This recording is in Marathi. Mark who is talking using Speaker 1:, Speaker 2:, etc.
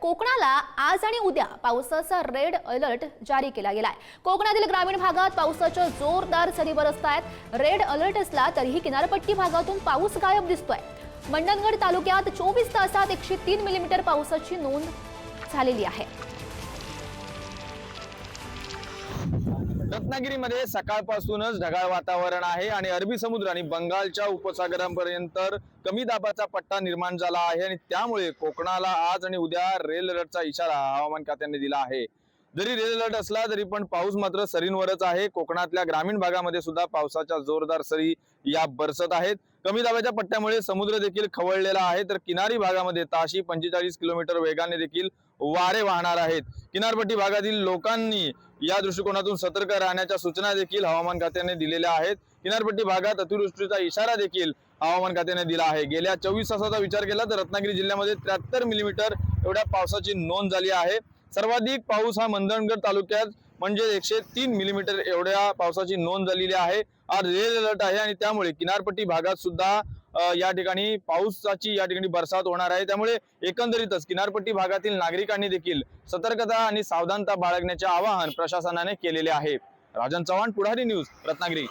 Speaker 1: कोकणाला आज आणि उद्या पावसाचा रेड अलर्ट जारी केला गेलाय। कोकणातील ग्रामीण भागात पावसाच्या जोरदार सरी बरसतायत। रेड अलर्ट असला तरीही किनारपट्टी भागातून पाऊस गायब दिसतोय। मंडणगड तालुक्यात 24 तासात 103 मिलीमीटर पावसाची नोंद झालेली आहे।
Speaker 2: रत्नागिरीमध्ये सकाळपासूनच ढगाळ वातावरण आहे आणि अरबी समुद्र आणि बंगालच्या उपसागरापर्यंत कमी दाबाचा पट्टा निर्माण झाला आहे आणि त्यामुळे कोकणाला आज आणि उद्या रेड अलर्टचा इशारा हवामान खात्याने दिला आहे। जरी रेड अलर्ट असला तरी पण पाऊस मात्र सरींवरच आहे। कोकणातल्या ग्रामीण भागामध्ये सुद्धा पावसाच्या जोरदार सरी या बरसत आहेत। कमी दाबाच्या पट्ट्यामुळे समुद्र देखील खवळलेला आहे, तर किनारी भागामध्ये ताशी 45 किलोमीटर वेगाने देखील वारे वाहणार आहेत। किनारपट्टी भागातील लोकांनी या दृष्टिकोनातून सतर्क राहण्याच्या सूचना देखील हवामान खात्याने दिलेल्या आहेत। किनारपट्टी भागात अतिवृष्टीचा इशारा देखील हवामान खात्याने दिला आहे। गेल्या 24 तासाचा विचार केला तर रत्नागिरी जिल्ह्यामध्ये 73 मिलीमीटर एवढ्या पावसाची नोंद झाली आहे। सर्वाधिक पाऊस हा मंडणगड तालुक्यात म्हणजे 103 मिलीमीटर एवढ्या पावसाची नोंद झालेली आहे। आज रेड अलर्ट आहे आणि त्यामुळे किनारपट्टी भागात सुद्धा या ठिकाणी पावसाची या ठिकाणी बरसात होणार आहे। त्यामुळे एकंदरीतच किनारपट्टी भागातील नागरिकांनी देखील सतर्कता आणि सावधानता बाळगण्याचे आवाहन प्रशासनाने केलेले आहे। राजन चव्हाण, पुढारी न्यूज, रत्नागिरी।